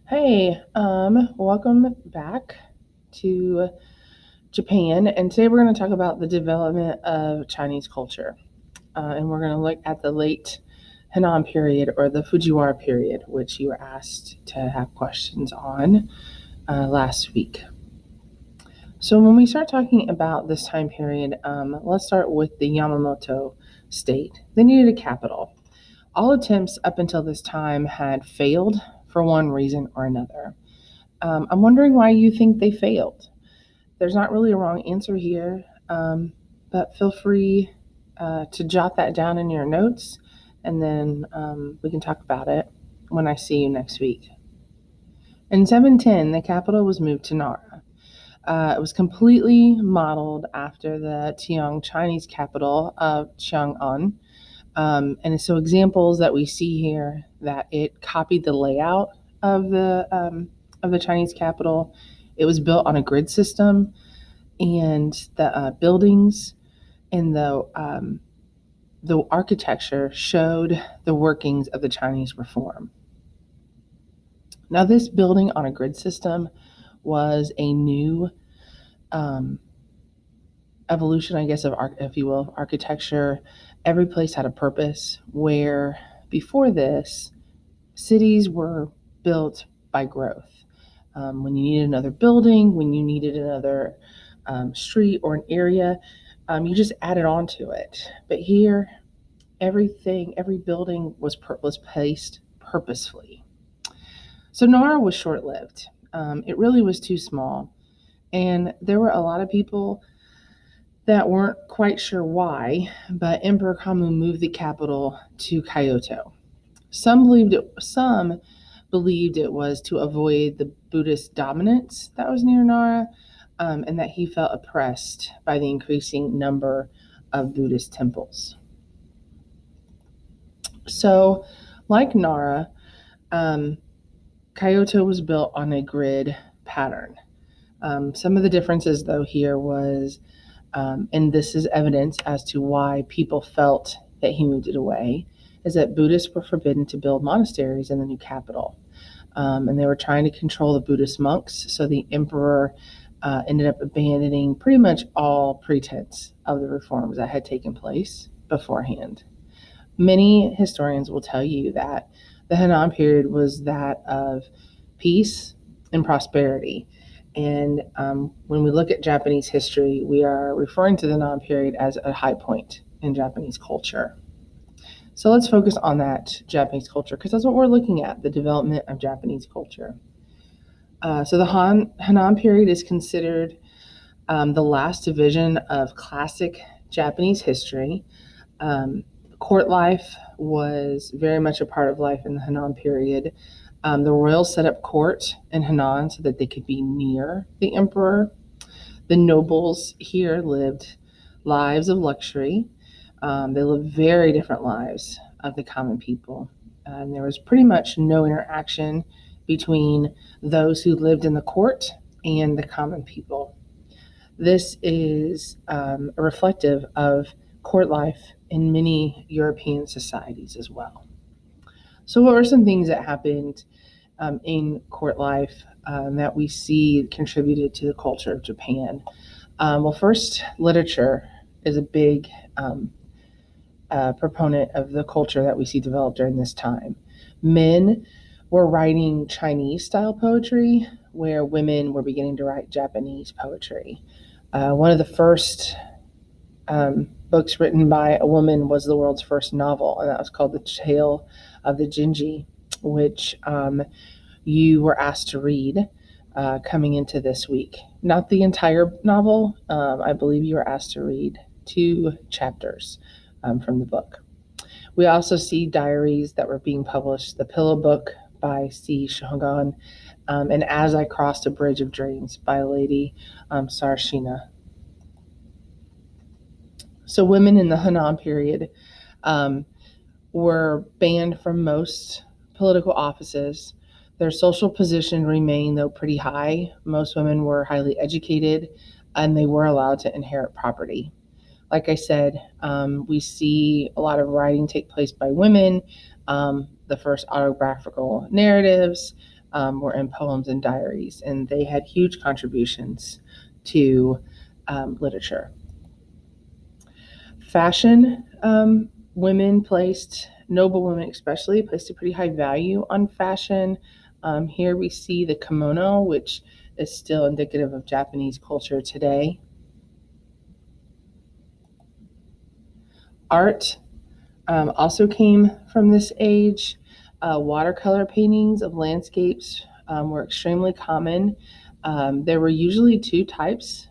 Hey, welcome back to Japan. And today we're going to talk about the development of Chinese culture. And we're going to look at the late Henan period or the Fujiwara period, which you were asked to have questions on last week. So, when we start talking about this time period, let's start with the Yamamoto state. They needed a capital. All attempts up until this time had failed for one reason or another. I'm wondering why you think they failed. There's not really a wrong answer here, but feel free to jot that down in your notes, and then we can talk about it when I see you next week. In 710, the capital was moved to Nara. It was completely modeled after the Tiang Chinese capital of Chang'an. And so examples that we see here that it copied the layout of the Chinese capital. It was built on a grid system, and the buildings and the architecture showed the workings of the Chinese reform. Now, this building on a grid system was a new um, evolution, I guess, of if you will, of architecture. Every place had a purpose. Where before this, cities were built by growth. When you needed another building, when you needed another street or an area, you just added on to it. But here, every building was placed purposefully. So Nara was short lived. It really was too small. And there were a lot of people that weren't quite sure why, but Emperor Kamu moved the capital to Kyoto. Some believed it was to avoid the Buddhist dominance that was near Nara, and that he felt oppressed by the increasing number of Buddhist temples. So, like Nara, um, Kyoto was built on a grid pattern. Some of the differences, though, here was, and this is evidence as to why people felt that he moved it away, is that Buddhists were forbidden to build monasteries in the new capital. And they were trying to control the Buddhist monks. So the emperor ended up abandoning pretty much all pretense of the reforms that had taken place beforehand. Many historians will tell you that the Henan period was that of peace and prosperity. And when we look at Japanese history, we are referring to the Henan period as a high point in Japanese culture. So let's focus on that Japanese culture because that's what we're looking at, the development of Japanese culture. So the Henan period is considered the last division of classic Japanese history. Court life was very much a part of life in the Henan period. The royals set up court in Henan so that they could be near the emperor. The nobles here lived lives of luxury. They lived very different lives of the common people. And there was pretty much no interaction between those who lived in the court and the common people. This is reflective of court life in many European societies as well. So, what were some things that happened in court life that we see contributed to the culture of Japan? Well, first, literature is a big proponent of the culture that we see developed during this time. Men were writing Chinese style poetry, where women were beginning to write Japanese poetry. One of the first books written by a woman was the world's first novel, and that was called The Tale of the Genji, which you were asked to read coming into this week. Not the entire novel. I believe you were asked to read 2 chapters from the book. We also see diaries that were being published, The Pillow Book by C. Shogun, and As I Crossed a Bridge of Dreams by Lady Sarashina. So women in the Henan period were banned from most political offices. Their social position remained, though, pretty high. Most women were highly educated, and they were allowed to inherit property. Like I said, we see a lot of writing take place by women, the first autobiographical narratives, were in poems and diaries, and they had huge contributions to literature. Fashion, noble women especially, placed a pretty high value on fashion. Here we see the kimono, which is still indicative of Japanese culture today. Art also came from this age. Watercolor paintings of landscapes were extremely common. There were usually two types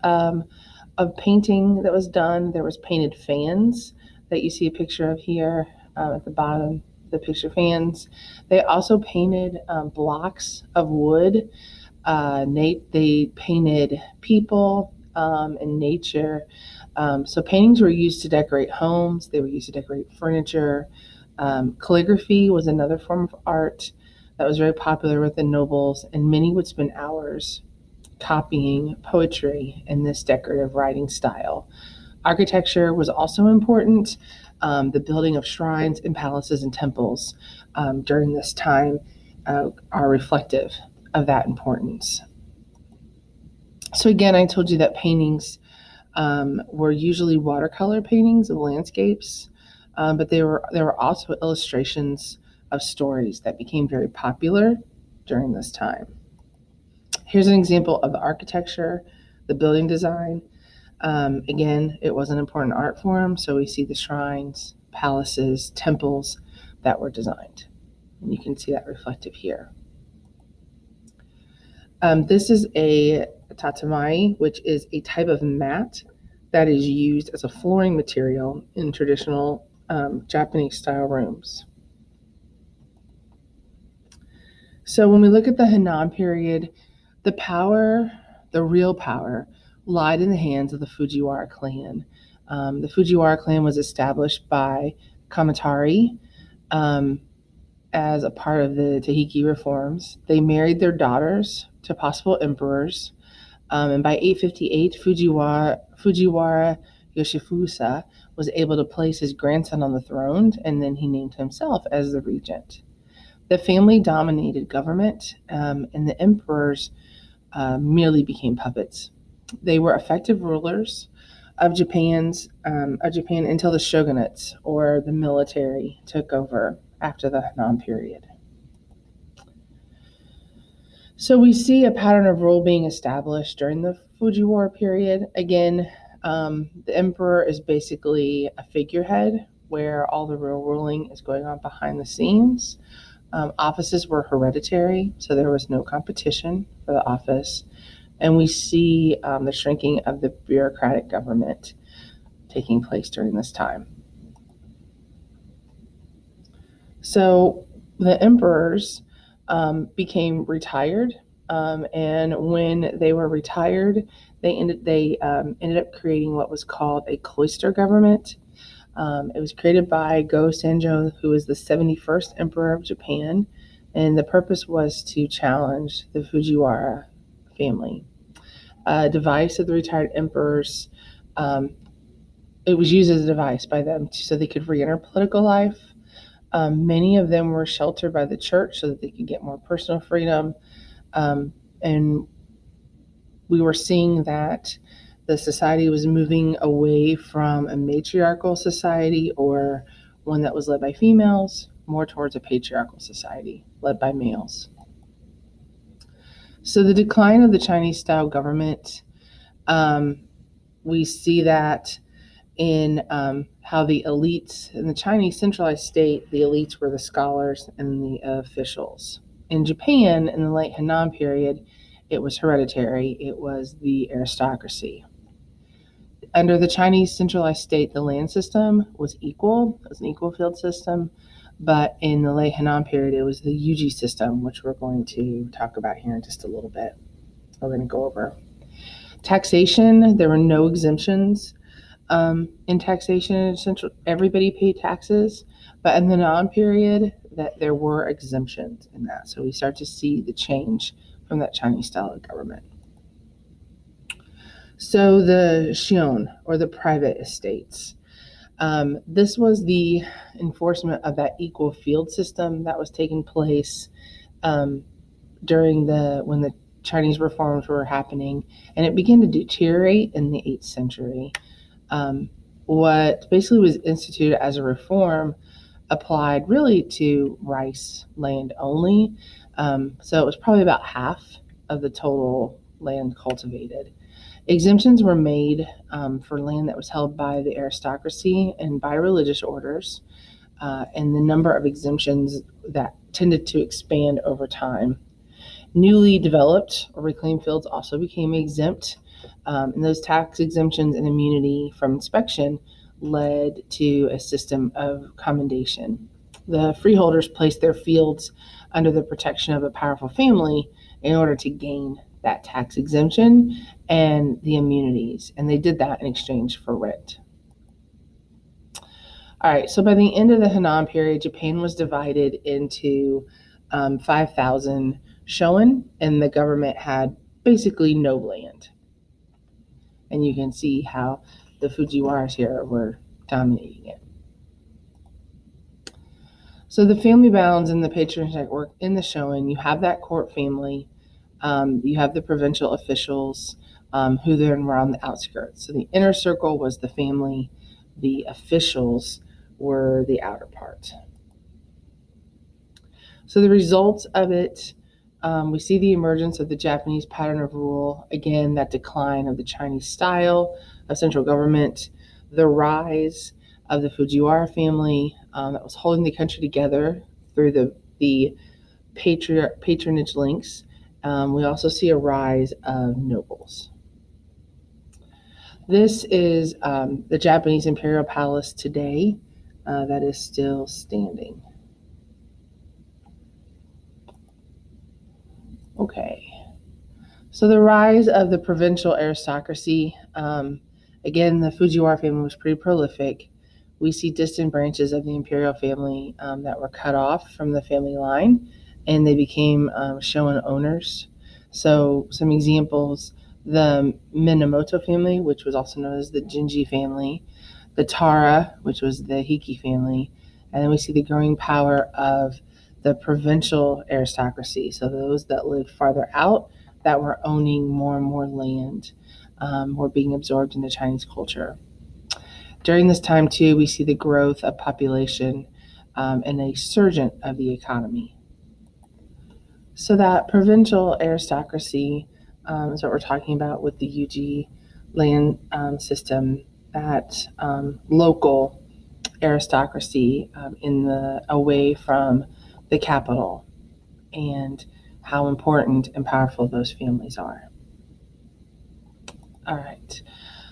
of painting that was done. There was painted fans that you see a picture of here at the bottom, the picture fans. They also painted blocks of wood. They painted people and nature. So paintings were used to decorate homes. They were used to decorate furniture. Calligraphy was another form of art that was very popular with the nobles, and many would spend hours copying poetry in this decorative writing style. Architecture was also important. The building of shrines and palaces and temples during this time are reflective of that importance. So again, I told you that paintings were usually watercolor paintings of landscapes, but there were also illustrations of stories that became very popular during this time. Here's an example of the architecture, the building design. Again, it was an important art form, so we see the shrines, palaces, temples that were designed. And you can see that reflective here. This is a tatami, which is a type of mat that is used as a flooring material in traditional Japanese style rooms. So when we look at the Henan period, the real power, lied in the hands of the Fujiwara clan. The Fujiwara clan was established by Kamatari as a part of the Taiheki reforms. They married their daughters to possible emperors. And by 858, Fujiwara Yoshifusa was able to place his grandson on the throne, and then he named himself as the regent. The family dominated government, and the emperors merely became puppets. They were effective rulers of Japan until the shogunates or the military took over after the Henan period. So we see a pattern of rule being established during the Fujiwara period. Again, the emperor is basically a figurehead where all the real ruling is going on behind the scenes. Offices were hereditary, so there was no competition for the office. And we see the shrinking of the bureaucratic government taking place during this time. So the emperors became retired, and when they were retired, they ended up creating what was called a cloister government. It was created by Go Sanjo, who was the 71st emperor of Japan, and the purpose was to challenge the Fujiwara family. A device of the retired emperors, it was used as a device by them so they could re-enter political life. Many of them were sheltered by the church so that they could get more personal freedom. And we were seeing that the society was moving away from a matriarchal society or one that was led by females, more towards a patriarchal society led by males. So the decline of the Chinese-style government, we see that in how the elites in the Chinese centralized state, the elites were the scholars and the officials. In Japan, in the late Henan period, it was hereditary. It was the aristocracy. Under the Chinese centralized state, the land system was equal. It was an equal field system. But in the late Henan period, it was the Yuji system, which we're going to talk about here in just a little bit. We're going to go over. Taxation, there were no exemptions. In taxation, everybody paid taxes, but in the Henan period, that there were exemptions in that. So we start to see the change from that Chinese style of government. So the Shion, or the private estates. This was the enforcement of that equal field system that was taking place during when the Chinese reforms were happening, and it began to deteriorate in the 8th century. What basically was instituted as a reform applied really to rice land only. So it was probably about half of the total land cultivated. Exemptions were made for land that was held by the aristocracy and by religious orders, and the number of exemptions that tended to expand over time. Newly developed or reclaimed fields also became exempt, and those tax exemptions and immunity from inspection led to a system of commendation. The freeholders placed their fields under the protection of a powerful family in order to gain that tax exemption and the immunities, and they did that in exchange for rent. All right, so by the end of the Henan period, Japan was divided into 5,000 shogun, and the government had basically no land. And you can see how the Fujiwaras here were dominating it. So the family bounds and the patronage network in the shogun, you have that court family, you have the provincial officials who then were on the outskirts. So the inner circle was the family, the officials were the outer part. So the results of it, we see the emergence of the Japanese pattern of rule, again, that decline of the Chinese style of central government, the rise of the Fujiwara family that was holding the country together through the patronage links. We also see a rise of nobles. This is the Japanese Imperial Palace today that is still standing. Okay, so the rise of the provincial aristocracy. Again, the Fujiwara family was pretty prolific. We see distant branches of the imperial family that were cut off from the family line, and they became shogun owners. So some examples, the Minamoto family, which was also known as the Jinji family, the Tara, which was the Hiki family, and then we see the growing power of the provincial aristocracy, so those that lived farther out that were owning more and more land were being absorbed into Chinese culture. During this time, too, we see the growth of population and a surgence of the economy. So that provincial aristocracy is what we're talking about with the Yuji land system, that local aristocracy away from the capital, and how important and powerful those families are. All right,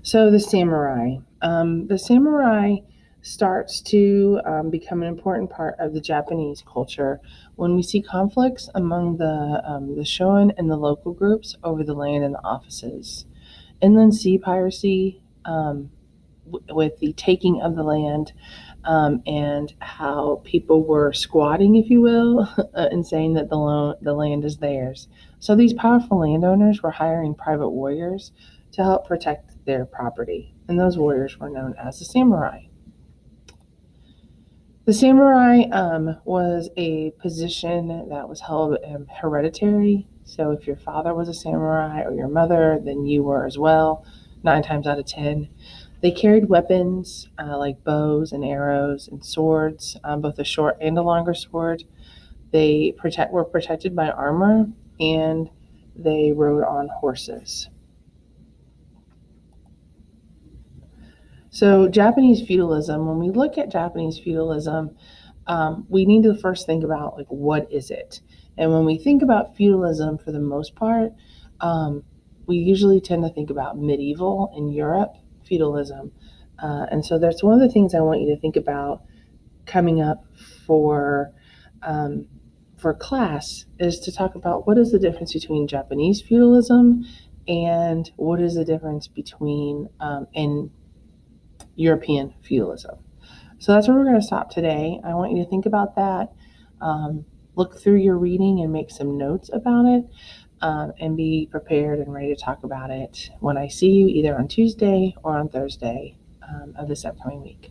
so the samurai. The samurai starts to become an important part of the Japanese culture when we see conflicts among the shogun and the local groups over the land and the offices. Inland sea piracy with the taking of the land, and how people were squatting, if you will, and saying that the land is theirs. So these powerful landowners were hiring private warriors to help protect their property, and those warriors were known as the samurai. The samurai was a position that was held hereditary. So if your father was a samurai or your mother, then you were as well, 9 times out of 10. They carried weapons like bows and arrows and swords, both a short and a longer sword. They were protected by armor, and they rode on horses. So Japanese feudalism, when we look at Japanese feudalism, we need to first think about, like, what is it? And when we think about feudalism, for the most part, we usually tend to think about medieval in Europe feudalism. And so that's one of the things I want you to think about coming up for class, is to talk about what is the difference between Japanese feudalism and what is the difference between and European feudalism. So that's where we're going to stop today. I want you to think about that, look through your reading and make some notes about it, and be prepared and ready to talk about it when I see you either on Tuesday or on Thursday of this upcoming week.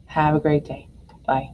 Have a great day. Bye.